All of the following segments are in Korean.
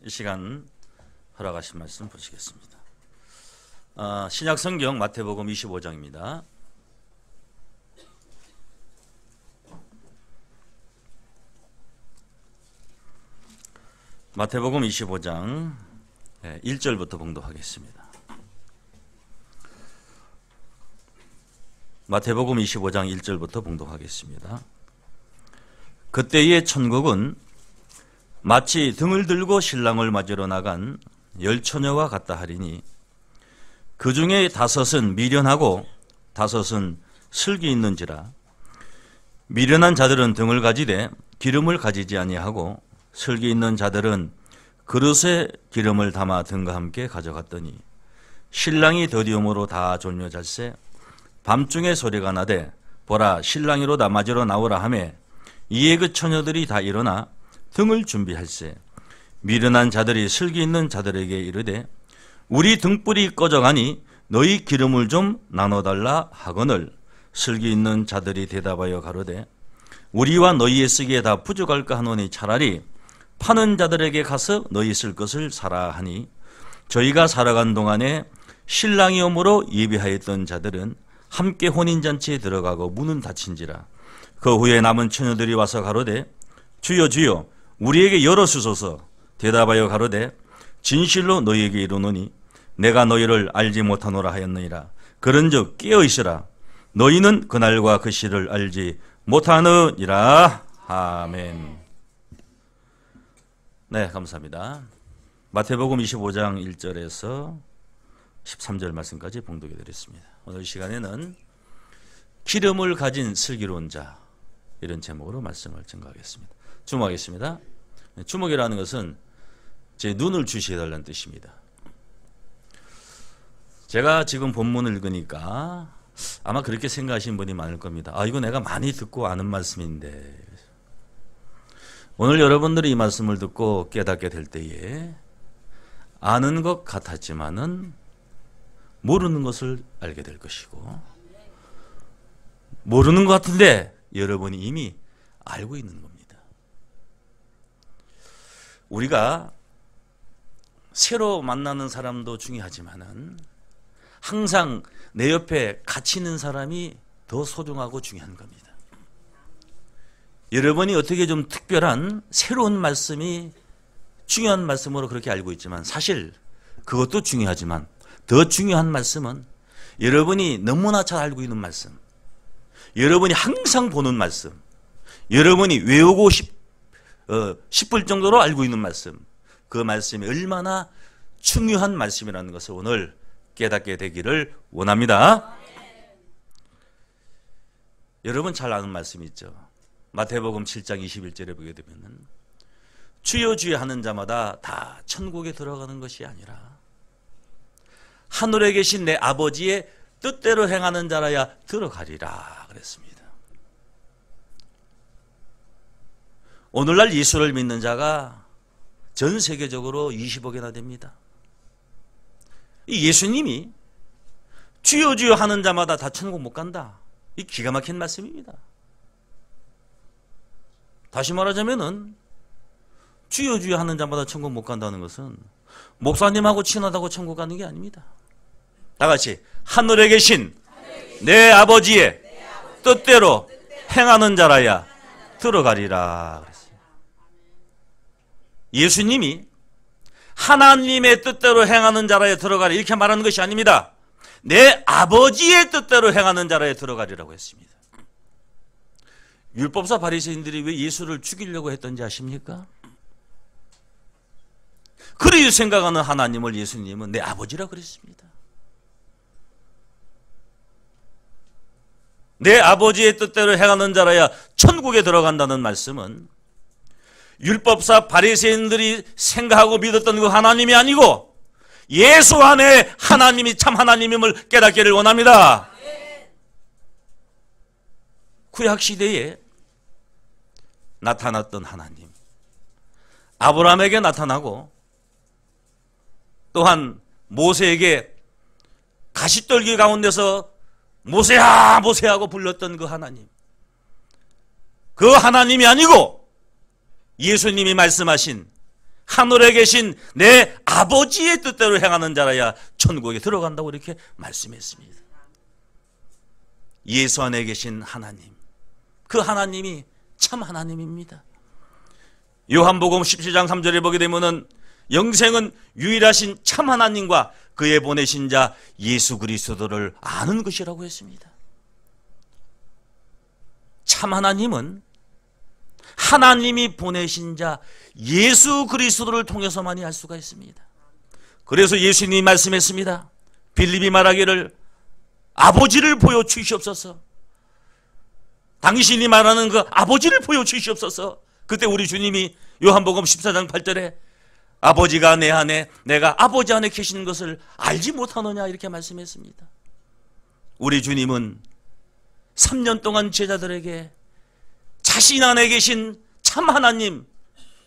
이 시간 허락하신 말씀 보시겠습니다. 신약 성경 마태복음 25장입니다. 마태복음 25장 1절부터 봉독하겠습니다. 마태복음 25장 1절부터 봉독하겠습니다. 그때의 천국은 마치 등을 들고 신랑을 맞으러 나간 10처녀와 같다 하리니 그 중에 5은 미련하고 5은 슬기 있는지라. 미련한 자들은 등을 가지되 기름을 가지지 아니하고 슬기 있는 자들은 그릇에 기름을 담아 등과 함께 가져갔더니 신랑이 더디움으로 다 졸며 잤세. 밤중에 소리가 나되 보라 신랑이로 다 맞으러 나오라 하매 이에 그 처녀들이 다 일어나 등을 준비할세. 미련한 자들이 슬기 있는 자들에게 이르되 우리 등불이 꺼져가니 너희 기름을 좀 나눠달라 하거늘 슬기 있는 자들이 대답하여 가로되 우리와 너희의 쓰기에 다 부족할까 하노니 차라리 파는 자들에게 가서 너희 쓸 것을 사라 하니 저희가 살아간 동안에 신랑이 오므로 예비하였던 자들은 함께 혼인잔치에 들어가고 문은 닫힌지라. 그 후에 남은 처녀들이 와서 가로되 주여 주여 우리에게 열어주소서. 대답하여 가로되 진실로 너희에게 이르노니 내가 너희를 알지 못하노라 하였느니라. 그런즉 깨어 있으라. 너희는 그날과 그 시를 알지 못하느니라. 아멘. 네, 감사합니다. 마태복음 25장 1절에서 13절 말씀까지 봉독해 드렸습니다. 오늘 시간에는 기름을 가진 슬기로운 자, 이런 제목으로 말씀을 증거하겠습니다. 주목하겠습니다. 주목이라는 것은 제 눈을 주시해달라는 뜻입니다. 제가 지금 본문을 읽으니까 아마 그렇게 생각하시는 분이 많을 겁니다. 이거 내가 많이 듣고 아는 말씀인데. 오늘 여러분들이 이 말씀을 듣고 깨닫게 될 때에 아는 것 같았지만은 모르는 것을 알게 될 것이고, 모르는 것 같은데 여러분이 이미 알고 있는 겁니다. 우리가 새로 만나는 사람도 중요하지만은 항상 내 옆에 같이 있는 사람이 더 소중하고 중요한 겁니다. 여러분이 어떻게 좀 특별한 새로운 말씀이 중요한 말씀으로 그렇게 알고 있지만 사실 그것도 중요하지만 더 중요한 말씀은 여러분이 너무나 잘 알고 있는 말씀, 여러분이 항상 보는 말씀, 여러분이 외우고 싶을 정도로 알고 있는 말씀, 그 말씀이 얼마나 중요한 말씀이라는 것을 오늘 깨닫게 되기를 원합니다. 여러분 잘 아는 말씀이 있죠. 마태복음 7장 21절에 보게 되면 주여 주여 하는 자마다 다 천국에 들어가는 것이 아니라 하늘에 계신 내 아버지의 뜻대로 행하는 자라야 들어가리라 그랬습니다. 오늘날 예수를 믿는 자가 전 세계적으로 20억이나 됩니다. 이 예수님이 주여 주여 하는 자마다 다 천국 못 간다. 이 기가 막힌 말씀입니다. 다시 말하자면은 주여 주여 하는 자마다 천국 못 간다는 것은 목사님하고 친하다고 천국 가는 게 아닙니다. 다 같이 하늘에 계신 내 아버지의 뜻대로 행하는 자라야 들어가리라 그랬어요. 예수님이 하나님의 뜻대로 행하는 자라에 들어가리 이렇게 말하는 것이 아닙니다. 내 아버지의 뜻대로 행하는 자라에 들어가리라고 했습니다. 율법사 바리새인들이 왜 예수를 죽이려고 했던지 아십니까? 그리 생각하는 하나님을 예수님은 내 아버지라고 그랬습니다. 내 아버지의 뜻대로 행하는 자라야 천국에 들어간다는 말씀은 율법사 바리새인들이 생각하고 믿었던 그 하나님이 아니고 예수 안에 하나님이 참 하나님임을 깨닫기를 원합니다. 구약 시대에 나타났던 하나님, 아브라함에게 나타나고 또한 모세에게 가시떨기 가운데서 모세야 모세하고 불렀던 그 하나님, 그 하나님이 아니고 예수님이 말씀하신 하늘에 계신 내 아버지의 뜻대로 행하는 자라야 천국에 들어간다고 이렇게 말씀했습니다. 예수 안에 계신 하나님, 그 하나님이 참 하나님입니다. 요한복음 17장 3절에 보게 되면은 영생은 유일하신 참 하나님과 그의 보내신 자 예수 그리스도를 아는 것이라고 했습니다. 참 하나님은 하나님이 보내신 자 예수 그리스도를 통해서만이 알 수가 있습니다. 그래서 예수님이 말씀했습니다. 빌립이 말하기를 아버지를 보여주시옵소서. 당신이 말하는 그 아버지를 보여주시옵소서. 그때 우리 주님이 요한복음 14장 8절에 아버지가 내 안에 내가 아버지 안에 계시는 것을 알지 못하느냐 이렇게 말씀했습니다. 우리 주님은 3년 동안 제자들에게 자신 안에 계신 참 하나님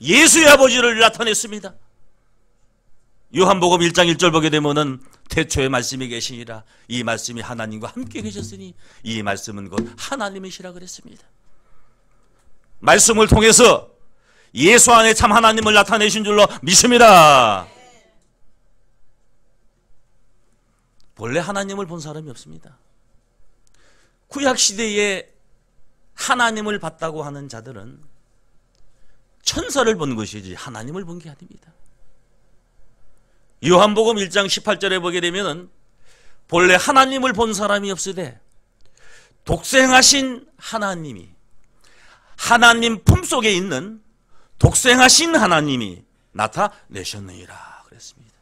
예수의 아버지를 나타냈습니다. 요한복음 1장 1절 보게 되면은 태초에 말씀이 계시니라 이 말씀이 하나님과 함께 계셨으니 이 말씀은 곧 하나님이시라 그랬습니다. 말씀을 통해서 예수 안에 참 하나님을 나타내신 줄로 믿습니다. 본래 하나님을 본 사람이 없습니다. 구약시대에 하나님을 봤다고 하는 자들은 천사를 본 것이지 하나님을 본 게 아닙니다. 요한복음 1장 18절에 보게 되면 본래 하나님을 본 사람이 없으되 독생하신 하나님이 하나님 품속에 있는 독생하신 하나님이 나타내셨느니라 그랬습니다.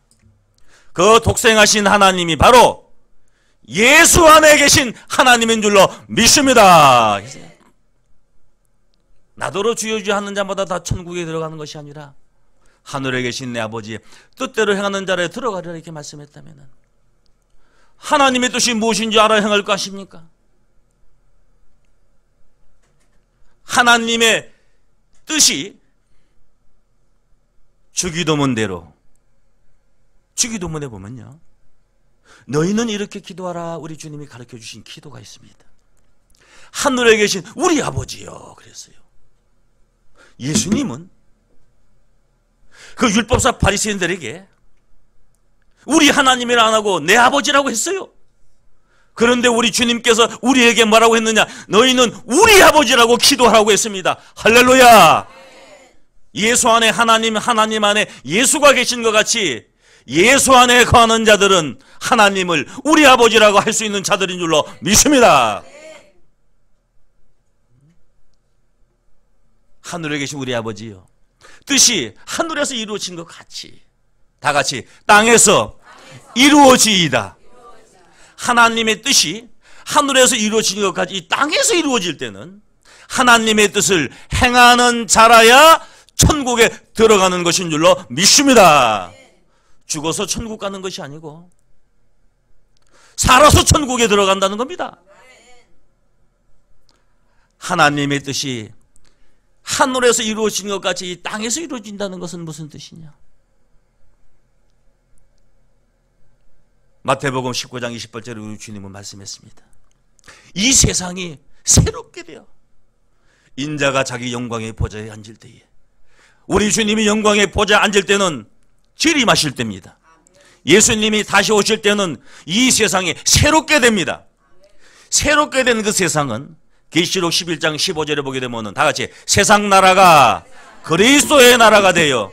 그 독생하신 하나님이 바로 예수 안에 계신 하나님인 줄로 믿습니다. 나더러 주여 주여 하는 자마다 다 천국에 들어가는 것이 아니라 하늘에 계신 내 아버지의 뜻대로 행하는 자를 들어가리라 이렇게 말씀했다면 하나님의 뜻이 무엇인지 알아 행할 것입니까? 하나님의 뜻이 주기도문대로 주기도문에 보면요 너희는 이렇게 기도하라 우리 주님이 가르쳐 주신 기도가 있습니다. 하늘에 계신 우리 아버지요 그랬어요. 예수님은 그 율법사 바리새인들에게 우리 하나님이라 안 하고 내 아버지라고 했어요. 그런데 우리 주님께서 우리에게 뭐라고 했느냐 너희는 우리 아버지라고 기도하라고 했습니다. 할렐루야. 예수 안에 하나님 안에 예수가 계신 것 같이 예수 안에 거하는 자들은 하나님을 우리 아버지라고 할 수 있는 자들인 줄로 믿습니다. 하늘에 계신 우리 아버지요 뜻이 하늘에서 이루어진 것 같이 다 같이 땅에서 이루어지이다. 하나님의 뜻이 하늘에서 이루어진 것 같이 이 땅에서 이루어질 때는 하나님의 뜻을 행하는 자라야 천국에 들어가는 것인 줄로 믿습니다. 죽어서 천국 가는 것이 아니고 살아서 천국에 들어간다는 겁니다. 하나님의 뜻이 하늘에서 이루어진 것 같이 이 땅에서 이루어진다는 것은 무슨 뜻이냐? 마태복음 19장 28절에 우리 주님은 말씀했습니다. 이 세상이 새롭게 되어 인자가 자기 영광의 보좌에 앉을 때에 우리 주님이 영광의 보좌에 앉을 때는 재림하실 때입니다. 예수님이 다시 오실 때는 이 세상이 새롭게 됩니다. 새롭게 된 그 세상은 계시록 11장 15절에 보게 되면 다 같이 세상 나라가 그리스도의 나라가 되어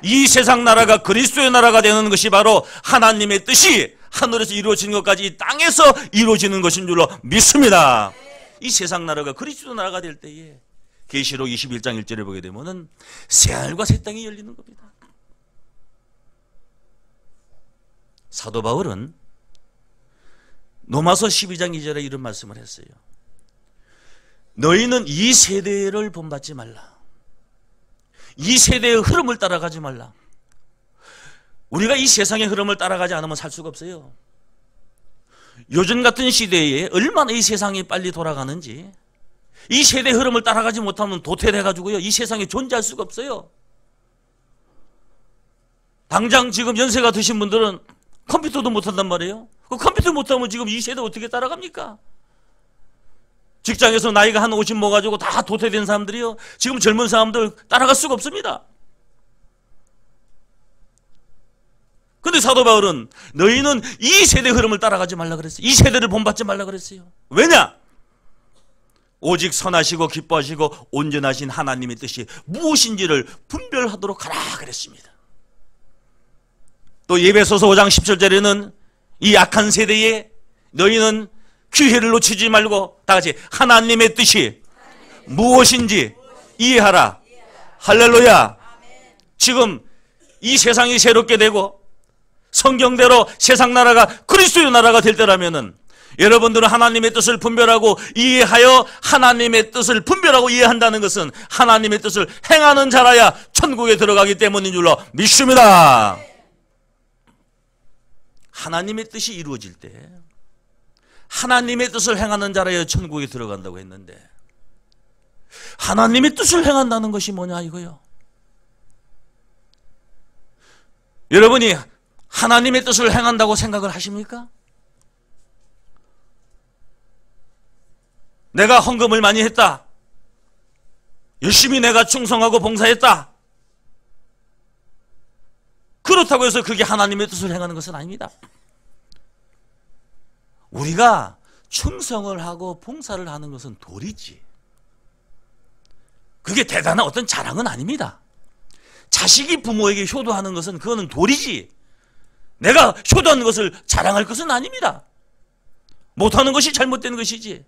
이 세상 나라가 그리스도의 나라가 되는 것이 바로 하나님의 뜻이 하늘에서 이루어지는 것까지 이 땅에서 이루어지는 것인 줄로 믿습니다. 이 세상 나라가 그리스도 나라가 될 때에 계시록 21장 1절에 보게 되면 새하늘과 새 땅이 열리는 겁니다. 사도 바울은 로마서 12장 2절에 이런 말씀을 했어요. 너희는 이 세대를 본받지 말라. 이 세대의 흐름을 따라가지 말라. 우리가 이 세상의 흐름을 따라가지 않으면 살 수가 없어요. 요즘 같은 시대에 얼마나 이 세상이 빨리 돌아가는지 이 세대 흐름을 따라가지 못하면 도태돼가지고요 이 세상에 존재할 수가 없어요. 당장 지금 연세가 드신 분들은 컴퓨터도 못한단 말이에요. 그 컴퓨터 못하면 지금 이 세대 어떻게 따라갑니까? 직장에서 나이가 한 50 먹어가지고 다 도태된 사람들이요 지금 젊은 사람들 따라갈 수가 없습니다. 그런데 사도 바울은 너희는 이 세대 흐름을 따라가지 말라 그랬어요. 이 세대를 본받지 말라 그랬어요. 왜냐? 오직 선하시고 기뻐하시고 온전하신 하나님의 뜻이 무엇인지를 분별하도록 하라 그랬습니다. 또 에베소서 5장 17절에는 이 악한 세대에 너희는 기회를 놓치지 말고 다 같이 하나님의 뜻이 무엇인지 이해하라. 할렐루야. 지금 이 세상이 새롭게 되고 성경대로 세상 나라가 그리스도의 나라가 될 때라면은 여러분들은 하나님의 뜻을 분별하고 이해하여 하나님의 뜻을 분별하고 이해한다는 것은 하나님의 뜻을 행하는 자라야 천국에 들어가기 때문인 줄로 믿습니다. 하나님의 뜻이 이루어질 때 하나님의 뜻을 행하는 자라야 천국에 들어간다고 했는데 하나님의 뜻을 행한다는 것이 뭐냐 이거요. 여러분이 하나님의 뜻을 행한다고 생각을 하십니까? 내가 헌금을 많이 했다. 열심히 내가 충성하고 봉사했다. 그렇다고 해서 그게 하나님의 뜻을 행하는 것은 아닙니다. 우리가 충성을 하고 봉사를 하는 것은 도리지. 그게 대단한 어떤 자랑은 아닙니다. 자식이 부모에게 효도하는 것은 그거는 도리지. 내가 효도하는 것을 자랑할 것은 아닙니다. 못하는 것이 잘못된 것이지.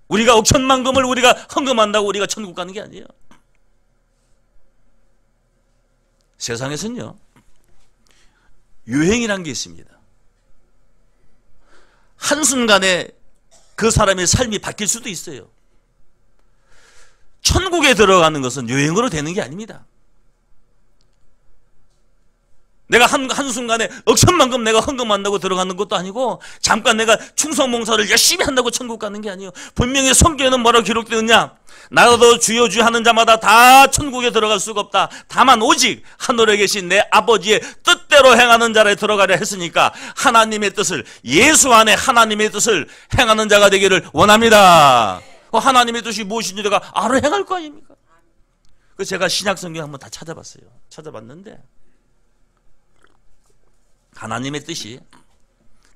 우리가 억천만금을 우리가 헌금한다고 우리가 천국 가는 게 아니에요. 세상에서는요, 유행이란 게 있습니다. 한순간에 그 사람의 삶이 바뀔 수도 있어요. 천국에 들어가는 것은 유행으로 되는 게 아닙니다. 내가 한순간에 억천만큼 내가 헌금한다고 들어가는 것도 아니고 잠깐 내가 충성봉사를 열심히 한다고 천국 가는 게 아니에요. 분명히 성경에는 뭐라고 기록되느냐? 나도 주여 주여 하는 자마다 다 천국에 들어갈 수가 없다. 다만 오직 하늘에 계신 내 아버지의 뜻대로 행하는 자라에 들어가려 했으니까 하나님의 뜻을, 예수 안에 하나님의 뜻을 행하는 자가 되기를 원합니다. 하나님의 뜻이 무엇인지 내가 알아 행할 거 아닙니까? 그래서 제가 신약성경 한번 다 찾아봤어요. 찾아봤는데 하나님의 뜻이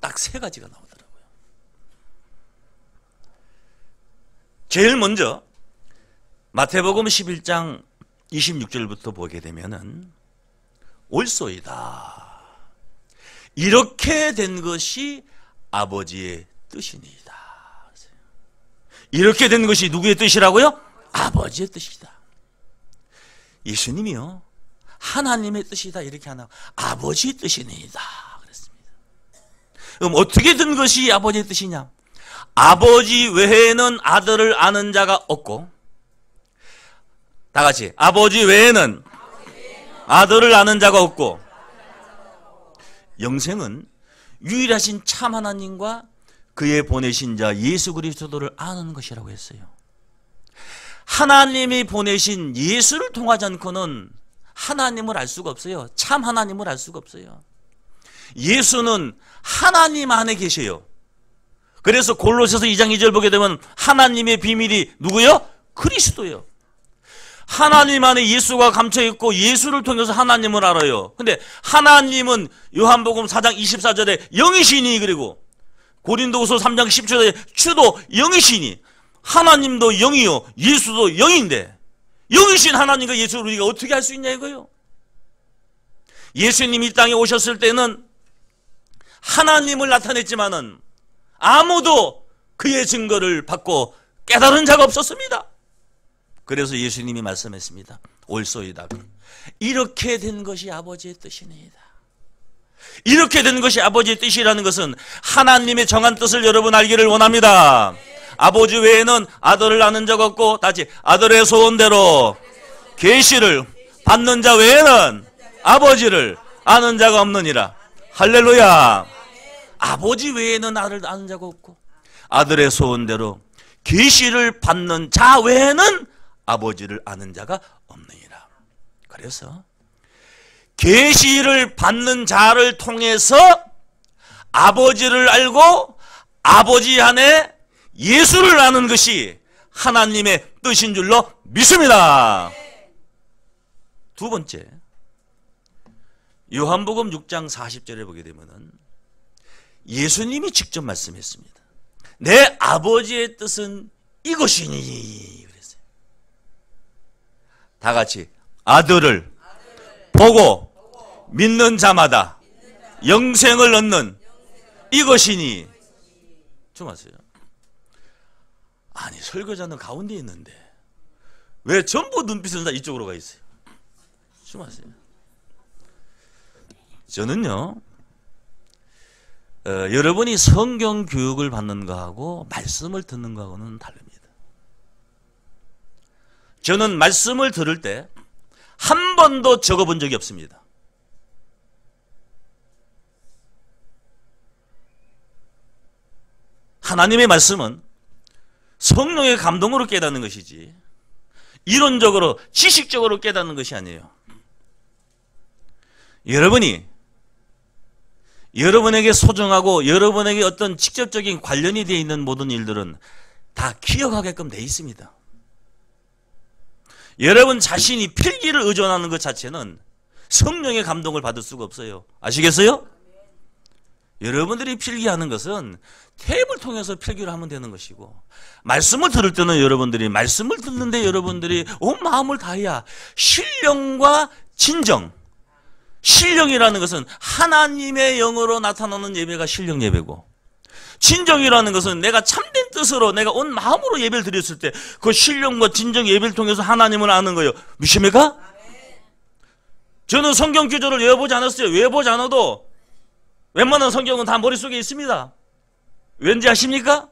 딱 세 가지가 나오더라고요. 제일 먼저 마태복음 11장 26절부터 보게 되면은 옳소이다. 이렇게 된 것이 아버지의 뜻이니이다. 이렇게 된 것이 누구의 뜻이라고요? 아버지의 뜻이다. 예수님이요, 하나님의 뜻이다 이렇게 하나, 아버지의 뜻이니이다 그랬습니다. 그럼 어떻게 된 것이 아버지의 뜻이냐? 아버지 외에는 아들을 아는 자가 없고, 다 같이 아버지 외에는 아들을 아는 자가 없고, 영생은 유일하신 참 하나님과 그의 보내신 자 예수 그리스도를 아는 것이라고 했어요. 하나님이 보내신 예수를 통하지 않고는 하나님을 알 수가 없어요. 참 하나님을 알 수가 없어요. 예수는 하나님 안에 계셔요. 그래서 골로새서 2장 2절 보게 되면 하나님의 비밀이 누구요? 그리스도예요. 하나님 안에 예수가 감춰있고 예수를 통해서 하나님을 알아요. 근데 하나님은 요한복음 4장 24절에 영이시니, 그리고 고린도후서 3장 10절에 주도 영이시니, 하나님도 영이요 예수도 영인데 영이신 하나님과 예수를 우리가 어떻게 할 수 있냐 이거요. 예수님이 이 땅에 오셨을 때는 하나님을 나타냈지만은 아무도 그의 증거를 받고 깨달은 자가 없었습니다. 그래서 예수님이 말씀했습니다. 옳소이다. 이렇게 된 것이 아버지의 뜻이니이다. 이렇게 된 것이 아버지의 뜻이라는 것은 하나님의 정한 뜻을 여러분 알기를 원합니다. 아버지 외에는 아들을 아는 자가 없고, 다시 아들의 소원대로 계시를 받는 자 외에는 아버지를 아는 자가 없느니라. 할렐루야. 아버지 외에는 아들을 아는 자가 없고, 아들의 소원대로 계시를 받는 자 외에는 아버지를 아는 자가 없느니라. 그래서 계시를 받는 자를 통해서 아버지를 알고 아버지 안에 예수를 아는 것이 하나님의 뜻인 줄로 믿습니다. 두 번째, 요한복음 6장 40절에 보게 되면은 예수님이 직접 말씀했습니다. 내 아버지의 뜻은 이것이니 그랬어요. 다 같이 아들을 보고 믿는 자마다 영생을 얻는 이것이니. 좀 아세요? 아니 설교자는 가운데 있는데 왜 전부 눈빛은 다 이쪽으로 가 있어요? 좀 아세요? 저는요 여러분이 성경 교육을 받는 거하고 말씀을 듣는 거하고는 다릅니다. 저는 말씀을 들을 때 한 번도 적어본 적이 없습니다. 하나님의 말씀은 성령의 감동으로 깨닫는 것이지 이론적으로 지식적으로 깨닫는 것이 아니에요. 여러분에게 소중하고 여러분에게 어떤 직접적인 관련이 되어 있는 모든 일들은 다 기억하게끔 되어 있습니다. 여러분 자신이 필기를 의존하는 것 자체는 성령의 감동을 받을 수가 없어요. 아시겠어요? 여러분들이 필기하는 것은 탭을 통해서 필기를 하면 되는 것이고, 말씀을 들을 때는 여러분들이 말씀을 듣는데 여러분들이 온 마음을 다해야 신령과 진정, 신령이라는 것은 하나님의 영으로 나타나는 예배가 신령 예배고, 진정이라는 것은 내가 참된 뜻으로 내가 온 마음으로 예배를 드렸을 때 그 신령과 진정 예배를 통해서 하나님을 아는 거예요. 믿습니까? 저는 성경 구절을 외워보지 않았어요. 외워보지 않아도 웬만한 성경은 다 머릿속에 있습니다. 왠지 아십니까?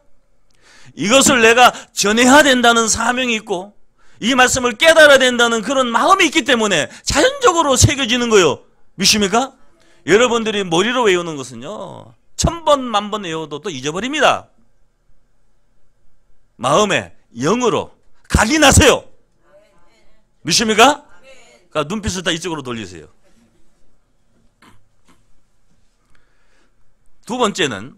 이것을 내가 전해야 된다는 사명이 있고 이 말씀을 깨달아야 된다는 그런 마음이 있기 때문에 자연적으로 새겨지는 거예요. 믿습니까? 여러분들이 머리로 외우는 것은요 1000번, 10,000번 외워도 또 잊어버립니다. 마음에 영으로 각인하세요. 믿습니까? 그러니까 눈빛을 다 이쪽으로 돌리세요. 두 번째는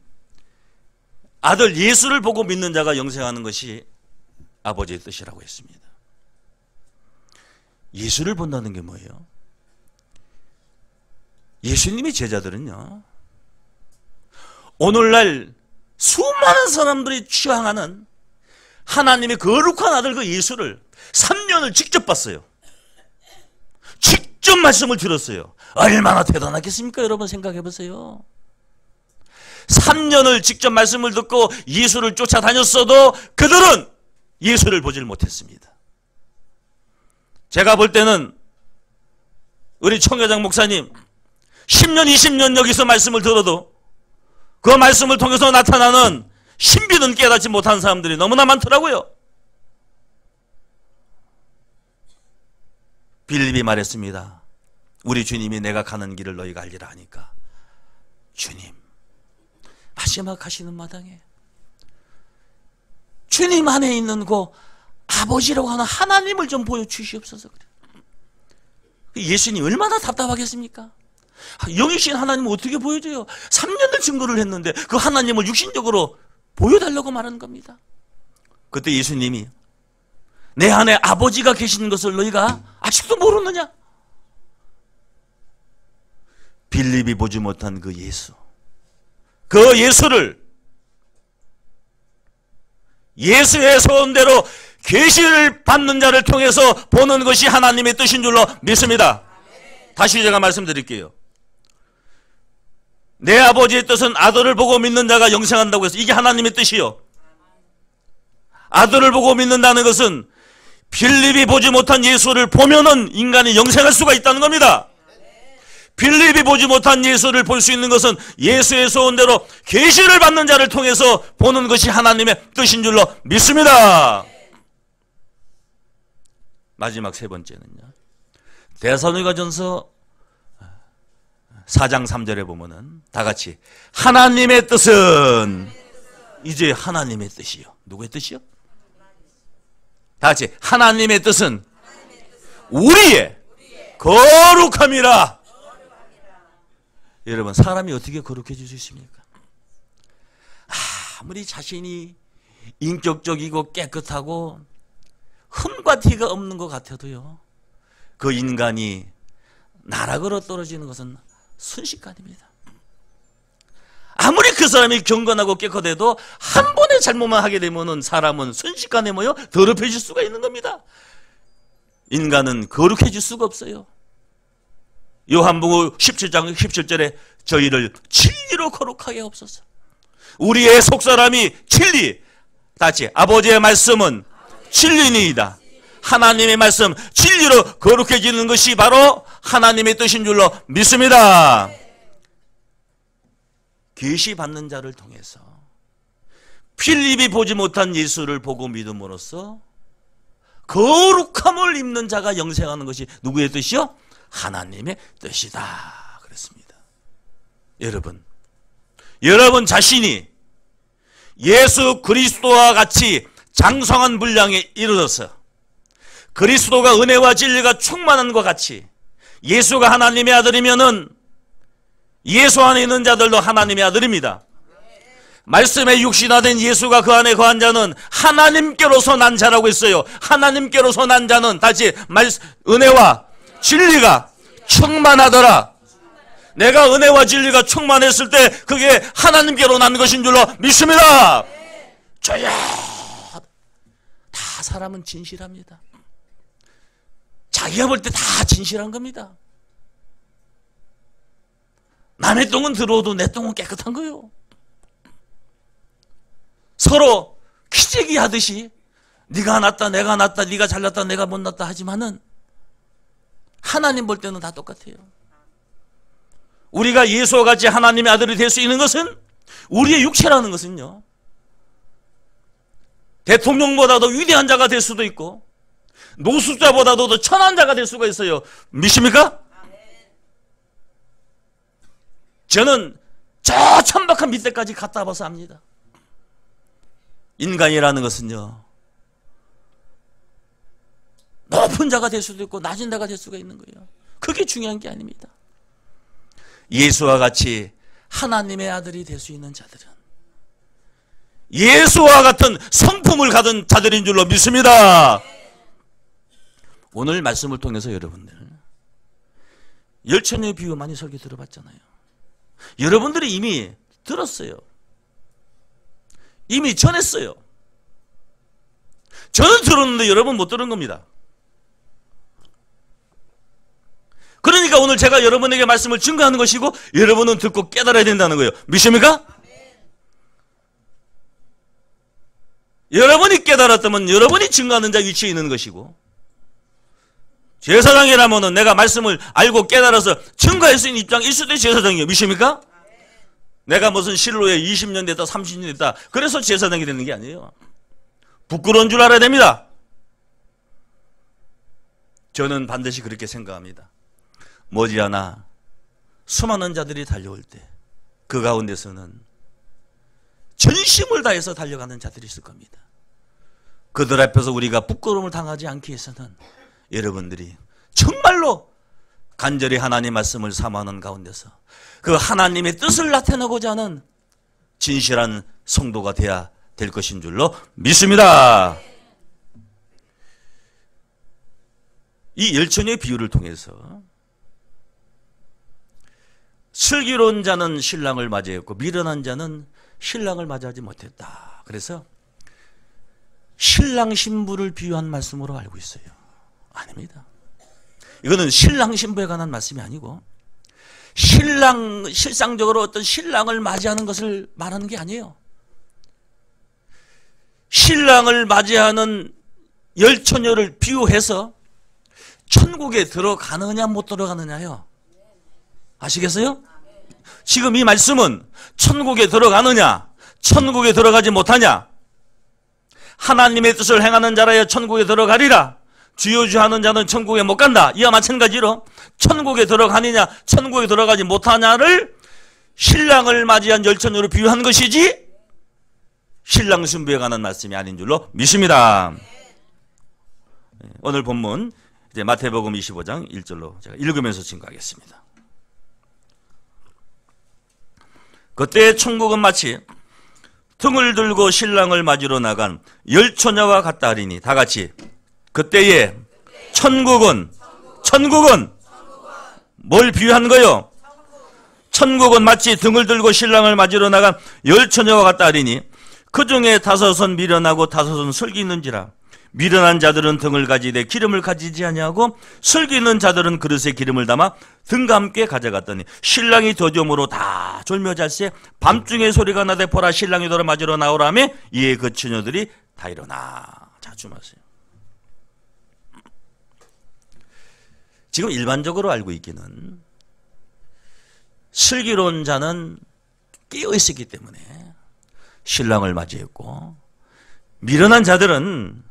아들 예수를 보고 믿는 자가 영생하는 것이 아버지의 뜻이라고 했습니다. 예수를 본다는 게 뭐예요? 예수님의 제자들은요 오늘날 수많은 사람들이 취향하는 하나님의 거룩한 아들 그 예수를 3년을 직접 봤어요. 직접 말씀을 들었어요. 얼마나 대단하겠습니까? 여러분 생각해 보세요. 3년을 직접 말씀을 듣고 예수를 쫓아다녔어도 그들은 예수를 보질 못했습니다. 제가 볼 때는 우리 청교장 목사님 10년, 20년 여기서 말씀을 들어도 그 말씀을 통해서 나타나는 신비는 깨닫지 못한 사람들이 너무나 많더라고요. 빌립이 말했습니다. 우리 주님이 내가 가는 길을 너희가 알리라 하니까 주님 마지막 가시는 마당에 주님 안에 있는 그 아버지라고 하는 하나님을 좀 보여주시옵소서. 그래. 예수님 얼마나 답답하겠습니까? 영이신 하나님을 어떻게 보여줘요? 3년을 증거를 했는데 그 하나님을 육신적으로 보여달라고 말하는 겁니다. 그때 예수님이 내 안에 아버지가 계시는 것을 너희가 아직도 모르느냐? 빌립이 보지 못한 그 예수, 그 예수를 예수의 소원대로 계시를 받는 자를 통해서 보는 것이 하나님의 뜻인 줄로 믿습니다. 다시 제가 말씀드릴게요. 내 아버지의 뜻은 아들을 보고 믿는 자가 영생한다고 해서 이게 하나님의 뜻이요. 아들을 보고 믿는다는 것은 빌립이 보지 못한 예수를 보면은 인간이 영생할 수가 있다는 겁니다. 빌립이 보지 못한 예수를 볼 수 있는 것은 예수의 소원대로 계시를 받는 자를 통해서 보는 것이 하나님의 뜻인 줄로 믿습니다. 마지막 세 번째는요. 데살로니가전서 4장 3절에 보면은 다 같이 하나님의 뜻은 이제 하나님의 뜻이요. 누구의 뜻이요? 다 같이 하나님의 뜻은 우리의 거룩함이라. 여러분 사람이 어떻게 거룩해질 수 있습니까? 아무리 자신이 인격적이고 깨끗하고 흠과 티가 없는 것 같아도요 그 인간이 나락으로 떨어지는 것은 순식간입니다. 아무리 그 사람이 경건하고 깨끗해도 한 번의 잘못만 하게 되면 사람은 순식간에 더럽혀질 수가 있는 겁니다. 인간은 거룩해질 수가 없어요. 요한복음 17장 17절에 저희를 진리로 거룩하게 하옵소서. 우리의 속사람이 진리, 다시 아버지의 말씀은 진리니이다. 하나님의 말씀 진리로 거룩해지는 것이 바로 하나님의 뜻인 줄로 믿습니다. 계시 받는 자를 통해서 필립이 보지 못한 예수를 보고 믿음으로써 거룩함을 입는 자가 영생하는 것이 누구의 뜻이요? 하나님의 뜻이다 그랬습니다. 여러분 자신이 예수 그리스도와 같이 장성한 분량에 이르러서 그리스도가 은혜와 진리가 충만한 것 같이 예수가 하나님의 아들이면은 예수 안에 있는 자들도 하나님의 아들입니다. 말씀에 육신화된 예수가 그 안에 거한 자는 하나님께로서 난 자라고 했어요. 하나님께로서 난 자는 다시 은혜와 진리가 충만하더라. 내가 은혜와 진리가 충만했을 때 그게 하나님께로 난 것인 줄로 믿습니다. 저야 다 사람은 진실합니다. 자기가 볼 때 다 진실한 겁니다. 남의 똥은 들어오도 내 똥은 깨끗한 거요. 서로 기재기 하듯이 네가 낫다 내가 낫다 네가 잘났다 내가 못났다 하지만은 하나님 볼 때는 다 똑같아요. 우리가 예수와 같이 하나님의 아들이 될 수 있는 것은 우리의 육체라는 것은요, 대통령보다도 위대한 자가 될 수도 있고 노숙자보다도 더 천한 자가 될 수가 있어요. 믿습니까? 저는 저 천박한 밑에까지 갔다 와서 압니다. 인간이라는 것은요, 높은 자가 될 수도 있고 낮은 자가 될 수가 있는 거예요. 그게 중요한 게 아닙니다. 예수와 같이 하나님의 아들이 될 수 있는 자들은 예수와 같은 성품을 가진 자들인 줄로 믿습니다. 오늘 말씀을 통해서 여러분들 열처녀의 비유 많이 설교 들어봤잖아요. 여러분들이 이미 들었어요. 이미 전했어요. 저는 들었는데 여러분 못 들은 겁니다. 그러니까 오늘 제가 여러분에게 말씀을 증거하는 것이고 여러분은 듣고 깨달아야 된다는 거예요. 믿습니까? 여러분이 깨달았다면 여러분이 증거하는 자 위치에 있는 것이고, 제사장이라면 내가 말씀을 알고 깨달아서 증거할 수 있는 입장일 수도 제사장이에요. 믿습니까? 내가 무슨 실로에 20년 됐다 30년 됐다 그래서 제사장이 되는 게 아니에요. 부끄러운 줄 알아야 됩니다. 저는 반드시 그렇게 생각합니다. 머지않아 수많은 자들이 달려올 때 그 가운데서는 전심을 다해서 달려가는 자들이 있을 겁니다. 그들 앞에서 우리가 부끄러움을 당하지 않기 위해서는 여러분들이 정말로 간절히 하나님 말씀을 사모하는 가운데서 그 하나님의 뜻을 나타내고자 하는 진실한 성도가 되어야 될 것인 줄로 믿습니다. 이 열처녀의 비유를 통해서 슬기로운 자는 신랑을 맞이했고 미련한 자는 신랑을 맞이하지 못했다. 그래서 신랑 신부를 비유한 말씀으로 알고 있어요. 아닙니다. 이거는 신랑 신부에 관한 말씀이 아니고 실상적으로 어떤 신랑을 맞이하는 것을 말하는 게 아니에요. 신랑을 맞이하는 열처녀를 비유해서 천국에 들어가느냐 못 들어가느냐요. 아시겠어요? 지금 이 말씀은 천국에 들어가느냐 천국에 들어가지 못하냐, 하나님의 뜻을 행하는 자라야 천국에 들어가리라, 주여주하는 자는 천국에 못 간다, 이와 마찬가지로 천국에 들어가느냐 천국에 들어가지 못하냐를 신랑을 맞이한 열처녀로 비유한 것이지 신랑 신부에 관한 말씀이 아닌 줄로 믿습니다. 오늘 본문 이제 마태복음 25장 1절로 제가 읽으면서 증거하겠습니다. 그때 천국은 마치 등을 들고 신랑을 맞으러 나간 열처녀와 같다 하리니, 다 같이 그때에 천국은 뭘 비유한 거요? 천국은 마치 등을 들고 신랑을 맞으러 나간 열 처녀와 같다 하리니 그 중에 다섯은 미련하고 다섯은 슬기 있는지라. 미련한 자들은 등을 가지되 기름을 가지지 아니하고 슬기 있는 자들은 그릇에 기름을 담아 등과 함께 가져갔더니 신랑이 더디움으로 다 졸며 잘세 밤중에 소리가 나되 보라 신랑이 돌아 맞으러 나오라며 이에 그 처녀들이 다 일어나. 자, 주무세요. 지금 일반적으로 알고 있기는 슬기로운 자는 깨어 있었기 때문에 신랑을 맞이했고 미련한 자들은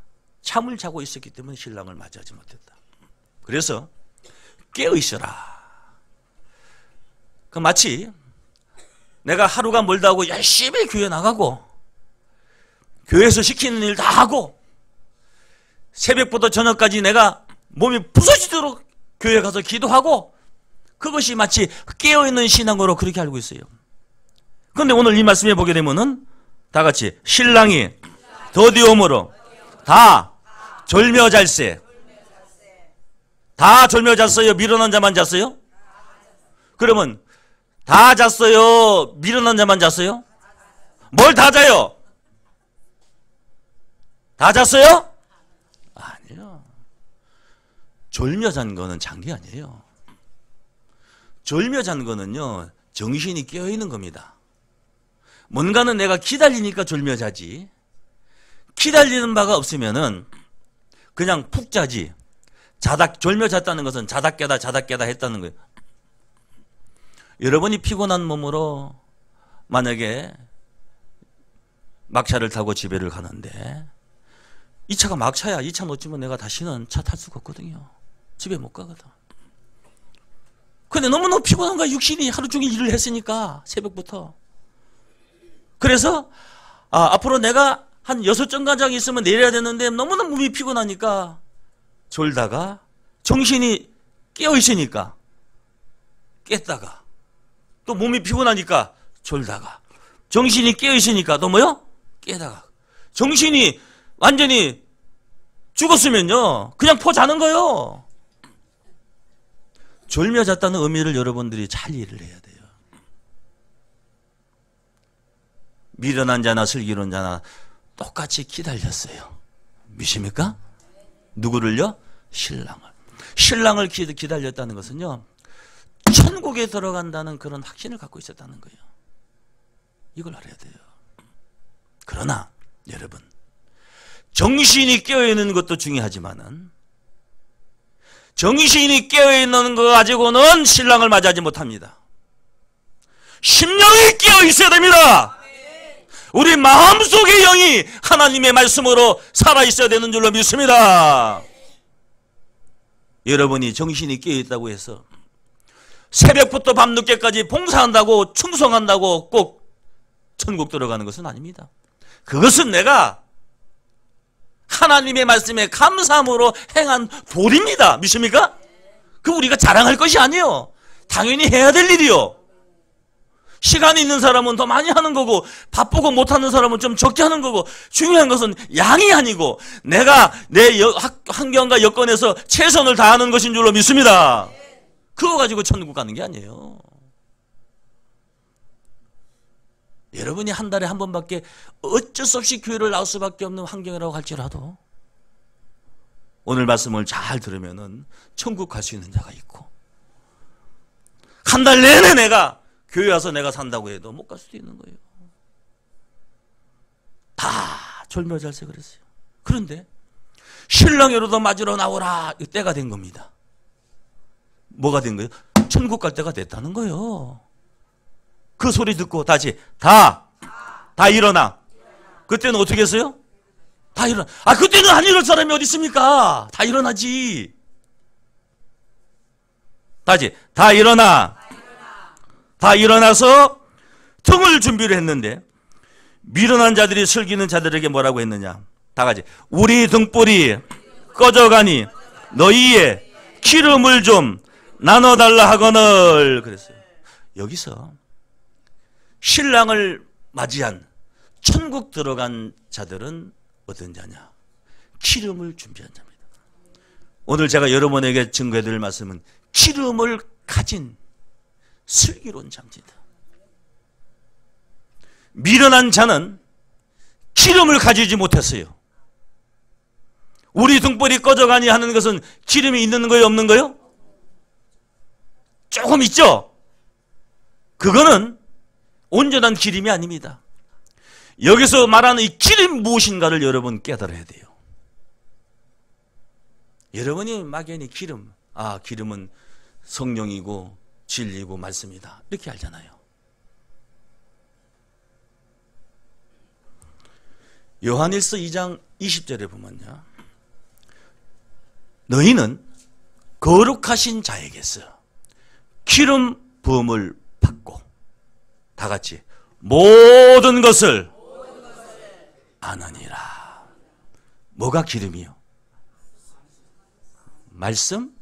잠을 자고 있었기 때문에 신랑을 맞이하지 못했다. 그래서 깨어 있어라. 그 마치 내가 하루가 멀다 하고 열심히 교회 나가고 교회에서 시키는 일 다 하고 새벽부터 저녁까지 내가 몸이 부서지도록 교회 가서 기도하고 그것이 마치 깨어있는 신앙으로 그렇게 알고 있어요. 그런데 오늘 이 말씀에 보게 되면은 다 같이 신랑이 더디움으로 다 졸며 잘세. 다 졸며 잤어요? 미련한 자만 잤어요? 그러면 다 잤어요? 미련한 자만 잤어요? 뭘 다 자요? 다 잤어요? 아니요. 졸며 잔 거는 잔 게 아니에요. 졸며 잔 거는요, 정신이 깨어있는 겁니다. 뭔가는 내가 기다리니까 졸며 자지, 기다리는 바가 없으면은 그냥 푹 자지. 졸며 잤다는 것은 자다 깨다 했다는 거예요. 여러분이 피곤한 몸으로 만약에 막차를 타고 집에를 가는데 이 차가 막차야. 이 차 놓치면 내가 다시는 차 탈 수가 없거든요. 집에 못 가거든. 근데 너무너무 피곤한 거야. 육신이 하루 종일 일을 했으니까 새벽부터. 그래서 앞으로 내가 한 6정거장 있으면 내려야 되는데 너무너무 몸이 피곤하니까 졸다가 정신이 깨어있으니까 깼다가 또 몸이 피곤하니까 졸다가 정신이 깨어있으니까 또 뭐요? 깨다가 정신이 완전히 죽었으면요 그냥 포 자는 거예요. 졸며 잤다는 의미를 여러분들이 잘 이해를 해야 돼요. 미련한 자나 슬기로운 자나 똑같이 기다렸어요. 믿습니까? 누구를요? 신랑을 기다렸다는 것은요 천국에 들어간다는 그런 확신을 갖고 있었다는 거예요. 이걸 알아야 돼요. 그러나 여러분, 정신이 깨어있는 것도 중요하지만은 정신이 깨어있는 거 가지고는 신랑을 맞이하지 못합니다. 심령이 깨어있어야 됩니다. 우리 마음속의 영이 하나님의 말씀으로 살아있어야 되는 줄로 믿습니다. 여러분이 정신이 깨어있다고 해서 새벽부터 밤늦게까지 봉사한다고 충성한다고 꼭 천국 들어가는 것은 아닙니다. 그것은 내가 하나님의 말씀에 감사함으로 행한 도리입니다. 믿습니까? 그 우리가 자랑할 것이 아니에요. 당연히 해야 될 일이요. 시간이 있는 사람은 더 많이 하는 거고 바쁘고 못하는 사람은 좀 적게 하는 거고 중요한 것은 양이 아니고 내가 내 환경과 여건에서 최선을 다하는 것인 줄로 믿습니다. 그거 가지고 천국 가는 게 아니에요. 여러분이 한 달에 한 번밖에 어쩔 수 없이 교회를 나올 수밖에 없는 환경이라고 할지라도 오늘 말씀을 잘 들으면은 천국 갈 수 있는 자가 있고 한 달 내내 내가 교회 와서 내가 산다고 해도 못 갈 수도 있는 거예요. 다 졸며 잘세 그랬어요. 그런데 신랑으로도 맞으러 나오라 이 때가 된 겁니다. 뭐가 된 거예요? 천국 갈 때가 됐다는 거예요. 그 소리 듣고 다시 다 일어나. 그때는 어떻게 했어요? 다 일어나. 그때는 안 일어날 사람이 어디 있습니까? 다 일어나지. 다시 다 일어나. 다 일어나서 등을 준비를 했는데 미련한 자들이 슬기는 자들에게 뭐라고 했느냐? 다 같이 우리 등불이 꺼져가니 너희의 기름을 좀 나눠달라 하거늘 그랬어요. 여기서 신랑을 맞이한 천국 들어간 자들은 어떤 자냐? 기름을 준비한 자입니다. 오늘 제가 여러분에게 증거해드릴 말씀은 기름을 가진 슬기로운 장지다. 미련한 자는 기름을 가지지 못했어요. 우리 등불이 꺼져가니 하는 것은 기름이 있는 거예요, 없는 거예요? 조금 있죠? 그거는 온전한 기름이 아닙니다. 여기서 말하는 이 기름이 무엇인가를 여러분 깨달아야 돼요. 여러분이 막연히 기름, 기름은 성령이고 진리고 말씀이다, 이렇게 알잖아요. 요한일서 2장 20절에 보면요, 너희는 거룩하신 자에게서 기름 부음을 받고 다 같이 모든 것을 아느니라. 뭐가 기름이요? 말씀?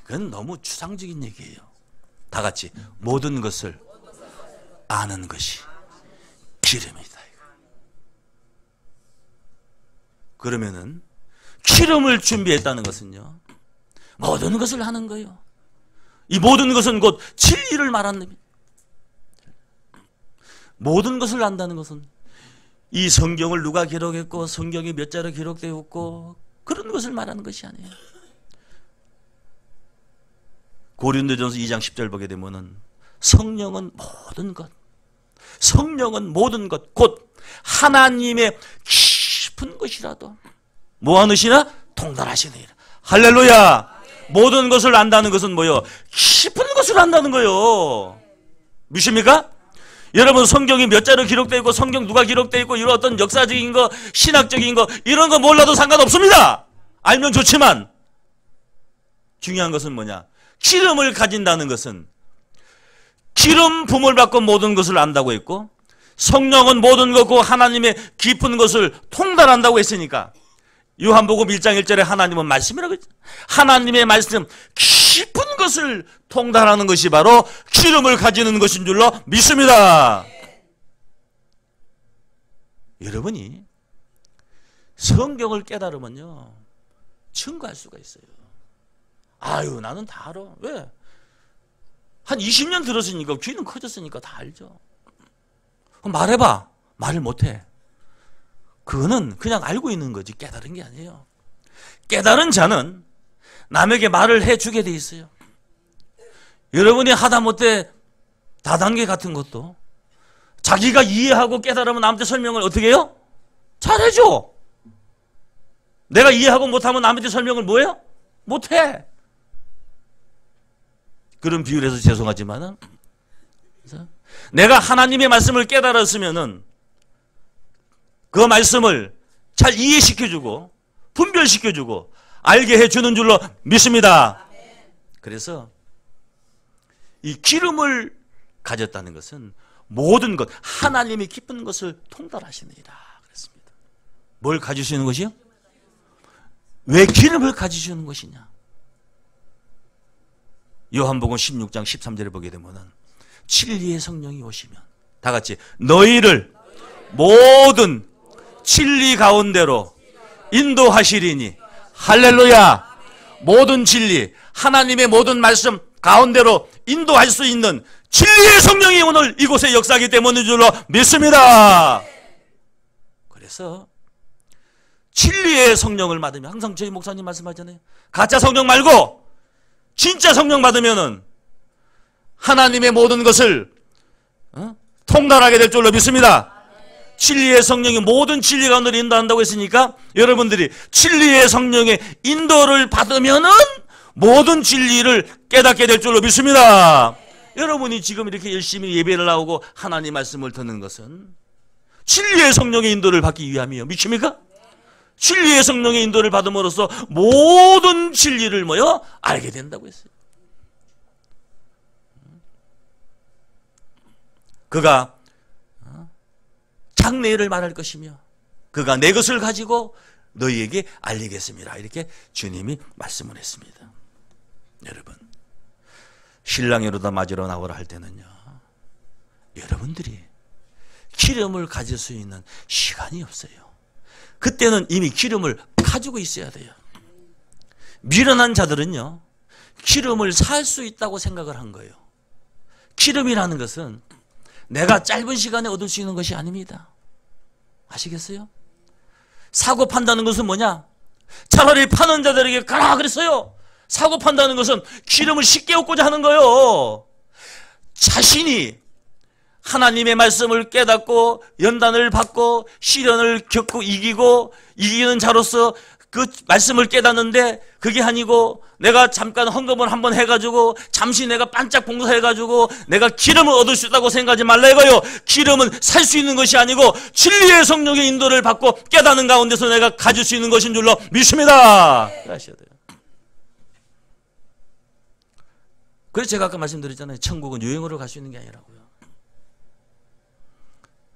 그건 너무 추상적인 얘기예요. 다 같이 모든 것을 아는 것이 기름이다. 그러면은 기름을 준비했다는 것은요, 모든 것을 하는 거예요. 이 모든 것은 곧 진리를 말하는 겁니다. 모든 것을 안다는 것은 이 성경을 누가 기록했고 성경이 몇 자로 기록되었고 그런 것을 말하는 것이 아니에요. 고린도전서 2장 10절 보게 되면은 성령은 모든 것, 성령은 모든 것, 곧 하나님의 깊은 것이라도 뭐하느시나 통달하시느니라. 할렐루야. 모든 것을 안다는 것은 뭐요? 깊은 것을 안다는 거요. 믿습니까? 여러분, 성경이 몇 자로 기록되어 있고 성경 누가 기록되어 있고 이런 어떤 역사적인 거, 신학적인 거 이런 거 몰라도 상관없습니다. 알면 좋지만 중요한 것은 뭐냐? 기름을 가진다는 것은 기름 부음을 받고 모든 것을 안다고 했고, 성령은 모든 것고 하나님의 깊은 것을 통달한다고 했으니까 요한복음 1장 1절에 하나님은 말씀이라고 했죠. 하나님의 말씀, 깊은 것을 통달하는 것이 바로 기름을 가지는 것인 줄로 믿습니다. 여러분이 성경을 깨달으면요, 증거할 수가 있어요. 아유, 나는 다 알아. 왜? 한 20년 들었으니까, 귀는 커졌으니까 다 알죠. 그럼 말해봐. 말을 못해. 그거는 그냥 알고 있는 거지 깨달은 게 아니에요. 깨달은 자는 남에게 말을 해주게 돼 있어요. 여러분이 하다못해 다단계 같은 것도 자기가 이해하고 깨달으면 남한테 설명을 어떻게 해요? 잘해줘. 내가 이해하고 못하면 남한테 설명을 뭐해요? 못해. 그런 비유를 해서 죄송하지만은, 내가 하나님의 말씀을 깨달았으면은 그 말씀을 잘 이해시켜주고 분별시켜주고 알게 해주는 줄로 믿습니다. 그래서 이 기름을 가졌다는 것은 모든 것, 하나님이 기쁜 것을 통달하시느니라 그랬습니다. 뭘 가지시는 것이요? 왜 기름을 가지시는 것이냐? 요한복음 16장 13절에 보게 되면은 진리의 성령이 오시면 다 같이 너희를 모든 진리 가운데로 인도하시리니, 할렐루야. 모든 진리, 하나님의 모든 말씀 가운데로 인도할 수 있는 진리의 성령이 오늘 이곳에 역사하기 때문인 줄로 믿습니다. 그래서 진리의 성령을 받으면, 항상 저희 목사님 말씀하잖아요. 가짜 성령 말고 진짜 성령 받으면은 하나님의 모든 것을 통달하게 될 줄로 믿습니다. 진리의 성령이 모든 진리 가운데로 인도한다고 했으니까 여러분들이 진리의 성령의 인도를 받으면은 모든 진리를 깨닫게 될 줄로 믿습니다. 여러분이 지금 이렇게 열심히 예배를 나오고 하나님 말씀을 듣는 것은 진리의 성령의 인도를 받기 위함이에요. 믿습니까? 진리의 성령의 인도를 받음으로써 모든 진리를 뭐요? 알게 된다고 했어요. 그가 장래를 말할 것이며 그가 내 것을 가지고 너희에게 알리겠습니다. 이렇게 주님이 말씀을 했습니다. 여러분, 신랑이로다 맞으러 나오라 할 때는요, 여러분들이 기름을 가질 수 있는 시간이 없어요. 그때는 이미 기름을 가지고 있어야 돼요. 미련한 자들은요, 기름을 살 수 있다고 생각을 한 거예요. 기름이라는 것은 내가 짧은 시간에 얻을 수 있는 것이 아닙니다. 아시겠어요? 사고 판다는 것은 뭐냐? 차라리 파는 자들에게 가라 그랬어요. 사고 판다는 것은 기름을 쉽게 얻고자 하는 거예요. 자신이 하나님의 말씀을 깨닫고 연단을 받고 시련을 겪고 이기는 자로서 그 말씀을 깨닫는데 그게 아니고 내가 잠깐 헌금을 한번 해가지고 잠시 내가 반짝 봉사해가지고 내가 기름을 얻을 수 있다고 생각하지 말라 이거요. 기름은 살 수 있는 것이 아니고 진리의 성령의 인도를 받고 깨닫는 가운데서 내가 가질 수 있는 것인 줄로 믿습니다. 아셔야 돼요. 그래서 제가 아까 말씀드렸잖아요. 천국은 유행으로 갈 수 있는 게 아니라고요.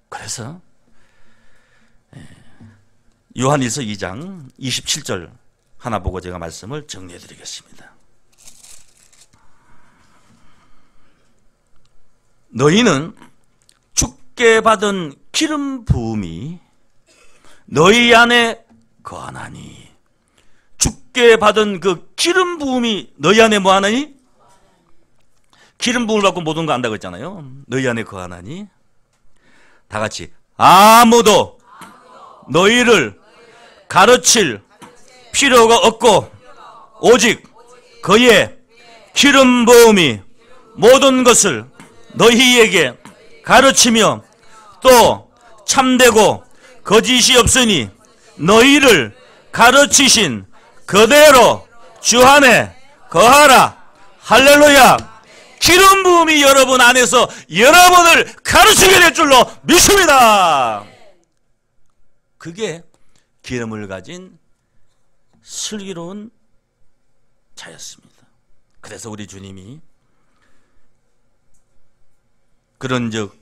그래서 요한일서 2장 27절 하나 보고 제가 말씀을 정리해 드리겠습니다. 너희는 주께 받은 기름 부음이 너희 안에 거하나니. 주께 받은 그 기름 부음이 너희 안에 뭐하나니? 기름 부음을 받고 모든 거 안다고 했잖아요. 너희 안에 거하나니. 다 같이 아무도 너희를 가르칠 필요가 없고 오직 그의 기름 부음이 모든 것을 너희에게 가르치며 또 참되고 거짓이 없으니 너희를 가르치신 그대로 주 안에 거하라. 할렐루야. 기름 부음이 여러분 안에서 여러분을 가르치게 될 줄로 믿습니다. 그게 기름을 가진 슬기로운 자였습니다. 그래서 우리 주님이 그런즉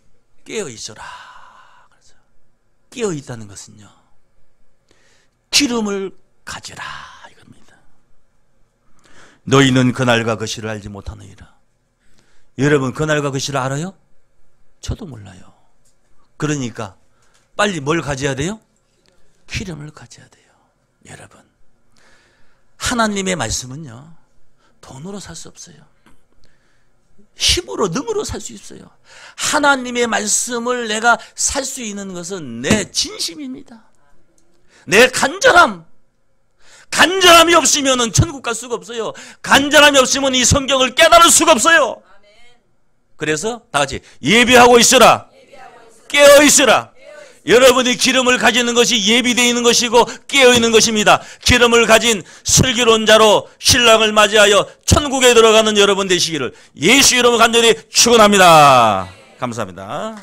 깨어 있어라. 그래서 깨어 있다는 것은요, 기름을 가지라 이겁니다. 너희는 그날과 그 시를 알지 못하느니라. 여러분 그날과 그 시를 알아요? 저도 몰라요. 그러니까 빨리 뭘 가져야 돼요? 기름을 가져야 돼요. 여러분, 하나님의 말씀은요, 돈으로 살 수 없어요. 힘으로, 능으로 살 수 있어요. 하나님의 말씀을 내가 살 수 있는 것은 내 진심입니다. 내 간절함. 간절함이 없으면 천국 갈 수가 없어요. 간절함이 없으면 이 성경을 깨달을 수가 없어요. 그래서 다 같이 예비하고 있으라. 깨어 있으라. 여러분이 기름을 가지는 것이 예비되어 있는 것이고 깨어 있는 것입니다. 기름을 가진 슬기로운 자로 신랑을 맞이하여 천국에 들어가는 여러분 되시기를 예수 이름으로 간절히 축원합니다. 감사합니다.